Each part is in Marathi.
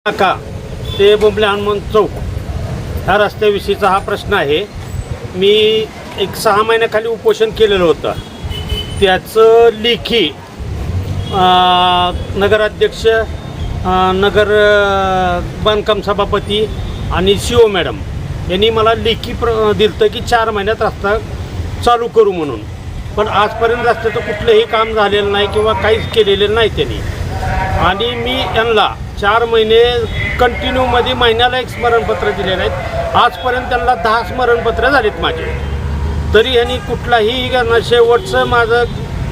नाका ते बोंबले हनुमान चौक ह्या रस्त्याविषयीचा हा प्रश्न आहे. मी एक 6 महिन्याखाली उपोषण केलेलं होतं. त्याचं लेखी नगराध्यक्ष, नगर बांधकाम सभापती आणि CO मॅडम यांनी मला लेखी दिलं की 4 महिन्यात रस्ता चालू करू म्हणून. पण आजपर्यंत रस्त्याचं कुठलंही काम झालेलं नाही किंवा काहीच केलेलं नाही त्यांनी. आणि मी यांना 4 महिने कंटिन्यूमध्ये महिन्याला एक स्मरणपत्र दिलेलं आहेत. आजपर्यंत त्यांना 10 स्मरणपत्र झालेत माझे. तरी यांनी कुठलाही शेवटचं माझं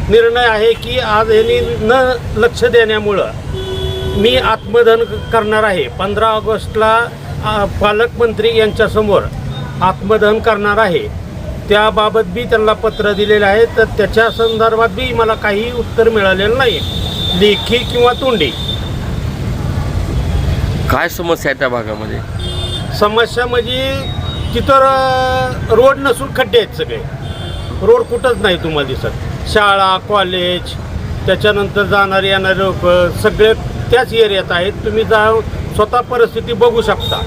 निर्णय आहे की आज यांनी न लक्ष देण्यामुळं मी आत्मदहन करणार आहे. 15 ऑगस्टला पालकमंत्री यांच्यासमोर आत्मदहन करणार आहे. त्याबाबत बी त्यांना पत्र दिलेलं आहे. तर त्याच्या संदर्भात बी मला काही उत्तर मिळालेलं नाही, लेखी किंवा तोंडी. काय समस्या आहे त्या भागामध्ये? समस्या म्हणजे तिथं रोड नसून खड्डे आहेत सगळे. रोड कुठंच नाही तुम्हाला दिसत. शाळा, कॉलेज, त्याच्यानंतर जाणारे येणारे लोक सगळे त्याच एरियात आहेत. तुम्ही जाऊन स्वतः परिस्थिती बघू शकता.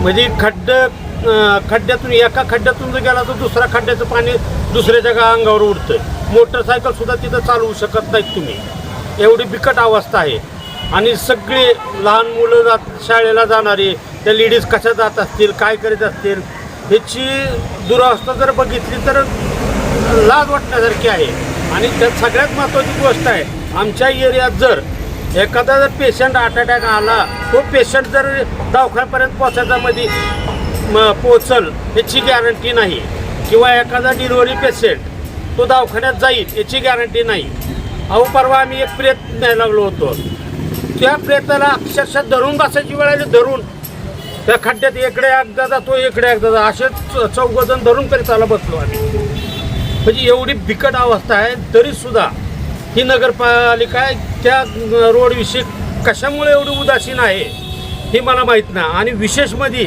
म्हणजे खड्ड्यातून एका खड्ड्यातून जर गेला तर दुसऱ्या खड्ड्याचं पाणी दुसऱ्या जागा अंगावर उडतं. मोटरसायकलसुद्धा तिथं चालवू शकत नाहीत तुम्ही. एवढी बिकट अवस्था आहे. आणि सगळे लहान मुलं शाळेला जाणारे, त्या लेडीज कशा जात असतील, काय करीत असतील, ह्याची दुरावस्था जर बघितली तर लाज वाटण्यासारखी आहे. आणि त्यात सगळ्यात महत्त्वाची गोष्ट आहे, आमच्या एरियात जर एखादा जर पेशंट हार्ट अटॅक आला, तो पेशंट जर दवाखान्यापर्यंत पोचायच्यामध्ये पोचल याची गॅरंटी नाही. किंवा एखादा डिलिव्हरी पेशंट तो दवाखान्यात जाईल याची गॅरंटी नाही. अहो, परवा आम्ही एक प्रेत न्यायला लागलो होतो. त्या प्रेताला अक्षरशः धरून बसायची वेळ आली. धरून त्या खड्ड्यात इकडे एकदा जातो, इकडे एकदा जातो, असेच 4 जण धरून प्रेताला बसलो आम्ही. म्हणजे एवढी बिकट अवस्था आहे. तरीसुद्धा ही नगरपालिका त्या रोडविषयी कशामुळे एवढी उदासीन आहे हे मला माहीत नाही. आणि विशेष मध्ये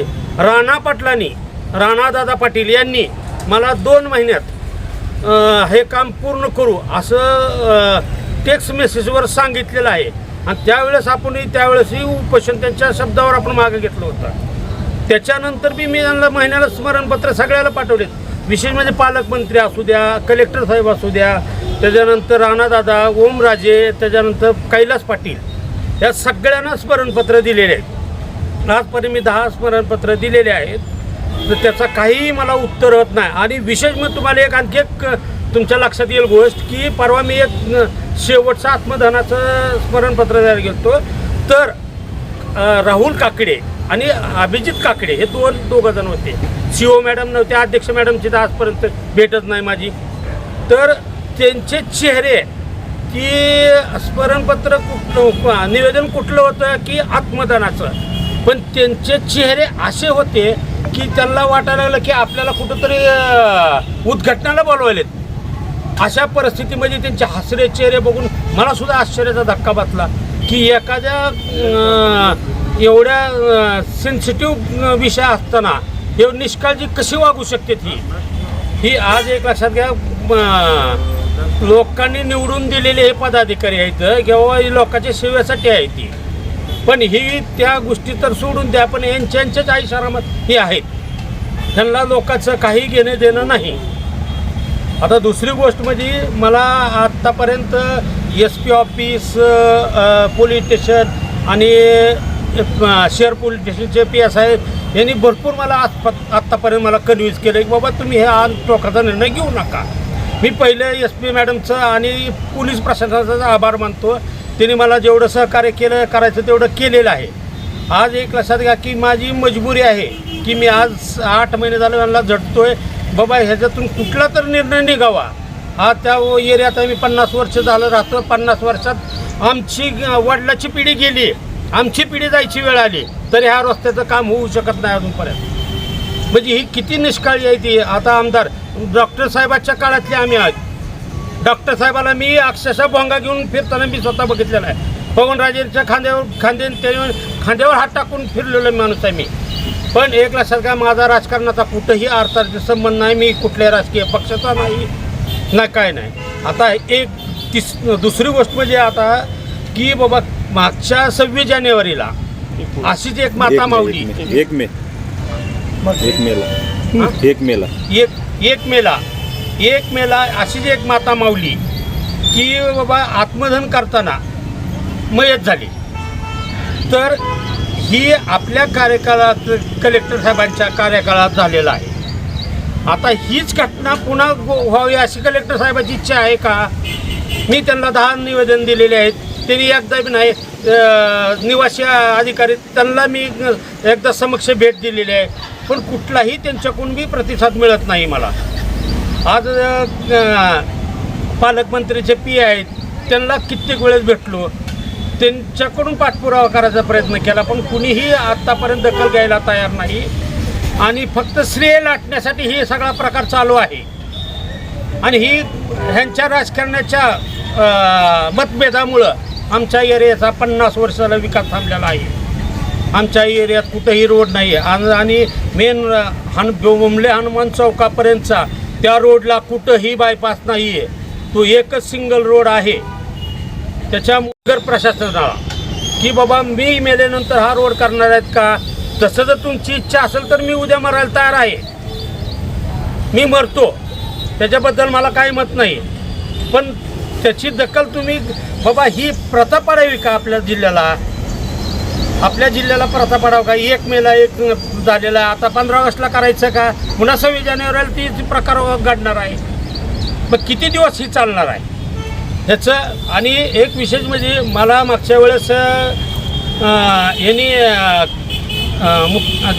राणादादा पाटील यांनी मला 2 महिन्यात हे काम पूर्ण करू असं टेक्स्ट मेसेजवर सांगितलेलं आहे. आणि त्यावेळेसही उपोषण त्यांच्या शब्दावर आपण मागे घेतलं होतं. त्याच्यानंतर बी मी त्यांना महिन्याला स्मरणपत्र सगळ्याला पाठवलेत. विशेष म्हणजे पालकमंत्री असू द्या, कलेक्टर साहेब असू द्या, त्याच्यानंतर राणादादा, ओमराजे, त्याच्यानंतर कैलास पाटील, या सगळ्यांना स्मरणपत्र दिलेले आहेत. आजपर्यंत मी 10 स्मरणपत्र दिलेले आहेत. तर त्याचा काहीही मला उत्तर होत नाही. आणि विशेष म्हणजे तुम्हाला आणखी एक तुमच्या लक्षात येईल गोष्ट की परवा मी एक शेवटचं आत्मदहनाचं स्मरणपत्र द्यायला गेलो. तर राहुल काकडे आणि अभिजित काकडे हे दोघं जण होते. CO मॅडम नव्हते, अध्यक्ष मॅडमची तर आजपर्यंत भेटच नाही माझी. तर त्यांचे चेहरे की स्मरणपत्र कुठलं, निवेदन कुठलं होतं की आत्मदहनाचं, पण त्यांचे चेहरे असे होते की त्यांना वाटायला लागलं की आपल्याला कुठंतरी उद्घाटनाला बोलवायलेत. अशा परिस्थितीमध्ये त्यांचे हसरे चेहरे बघून मला सुद्धा आश्चर्याचा धक्का बसला की एखाद्या एवढ्या सेन्सिटिव्ह विषय असताना एवढी निष्काळजी कशी वागू शकते ही आज एक लक्षात घ्या. लोकांनी निवडून दिलेले हे पदाधिकारी आहेत किंवा लोकांच्या सेवेसाठी आहे ती. पण ही त्या गोष्टी तर सोडून द्या, पण यांच्याच आयुष्यारामात ही आहेत. त्यांना लोकांचं काही घेणं देणं नाही. आता दुसरी गोष्ट म्हणजे मला आत्तापर्यंत SP ऑफिस, पोलीस स्टेशन आणि शहर पोलीस स्टेशनचे PSI यांनी भरपूर मला आत्तापर्यंत मला कन्व्हिन्स केलं की बाबा तुम्ही हे आज टोकाचा निर्णय घेऊ नका. मी पहिले SP मॅडमचं आणि पोलीस प्रशासनाचा आभार मानतो. त्यांनी मला जेवढं सहकार्य करायचं तेवढं केलेलं आहे. आज एक लक्षात घ्या की माझी मजबुरी आहे की मी आज 8 महिने झाले यांना झटतोय बाबा ह्याच्यातून कुठला तर निर्णय निघावा. हा त्या एरियात आम्ही 50 वर्ष झालं राहतो. 50 वर्षात आमची वडिलाची पिढी गेली, आमची पिढी जायची वेळ आली, तरी ह्या रस्त्याचं काम होऊ शकत नाही अजूनपर्यंत. म्हणजे ही किती निष्काळजी आहे ती. आता आमदार डॉक्टर साहेबाच्या काळातले आम्ही आहोत. डॉक्टर साहेबाला मी अक्षरशः भोंगा घेऊन फिरताना मी स्वतः बघितलेला आहे. पवनराजेंच्या खांद्यावर हात टाकून फिरलेलो माणूस आहे मी. पण एक लक्षात घ्या, माझा राजकारणाचा कुठंही अर्थार्थ संबंध नाही. मी कुठल्या राजकीय पक्षाचा नाही काय नाही. आता दुसरी गोष्ट म्हणजे आता की बाबा मागच्या 26 जानेवारीला अशीच एक माता माऊली एक मेला अशीच एक माता माऊली की बाबा आत्मधन करताना मयत झाली. तर ही आपल्या कार्यकाळात कलेक्टर साहेबांच्या कार्यकाळात झालेला आहे. आता हीच घटना पुन्हा व्हावी अशी कलेक्टर साहेबांची इच्छा आहे का? मी त्यांना 10 निवेदन दिलेले आहेत. त्यांनी एकदा बी नाही निवासी अधिकारी त्यांना मी एकदा समक्ष भेट दिलेली आहे, पण कुठलाही त्यांच्याकडून बी प्रतिसाद मिळत नाही मला. आज पालकमंत्रीचे पी आहेत, त्यांना कित्येक वेळेस भेटलो, त्यांच्याकडून पाठपुरावा करायचा प्रयत्न केला, पण कुणीही आत्तापर्यंत दखल घ्यायला तयार नाही. आणि फक्त श्रेय लाटण्यासाठी हे सगळा प्रकार चालू आहे. आणि ही ह्यांच्या राजकारणाच्या मतभेदामुळं आमच्या एरियाचा 50 वर्षाला विकास थांबलेला आहे. आमच्या एरियात कुठंही रोड नाही आहे. आणि मेन बोंबले हनुमान चौकापर्यंतचा त्या रोडला कुठंही बायपास नाही आहे. तो एकच सिंगल रोड आहे. त्याच्यामुळे प्रशासनाला की बाबा मी मेल्यानंतर हा रोड करणार आहेत का? तसं जर तुमची इच्छा असेल तर मी उद्या मरायला तयार आहे. मी मरतो, त्याच्याबद्दल मला काही मत नाही, पण त्याची दखल तुम्ही बाबा ही प्रथा पाडावी का आपल्या जिल्ह्याला प्रथा पाडावं का? 1 मेला एक झालेला, आता 15 ऑगस्टला करायचं का? पुन्हा 26 जानेवारीला ती प्रकार घडणार आहे. मग किती दिवस ही चालणार आहे ह्याचं? आणि एक विशेष म्हणजे मला मागच्या वेळेस यांनी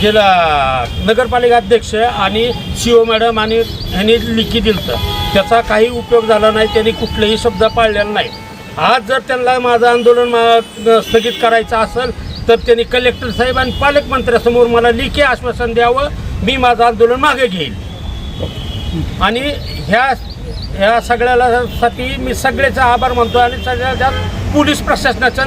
जिल्हा नगरपालिका अध्यक्ष आणि CO मॅडम आणि ह्यांनी लिखी दिलं, त्याचा काही उपयोग झाला नाही. त्यांनी कुठलेही शब्द पाळलेला नाही. आज जर त्यांना माझं आंदोलन स्थगित करायचं असेल तर त्यांनी कलेक्टर साहेब आणि पालकमंत्र्यासमोर मला लेखी आश्वासन द्यावं. मी माझं आंदोलन मागे घेईल. आणि ह्या सगळ्यासाठी मी सगळ्याचा आभार मानतो. आणि सगळ्या पोलीस प्रशासनाचा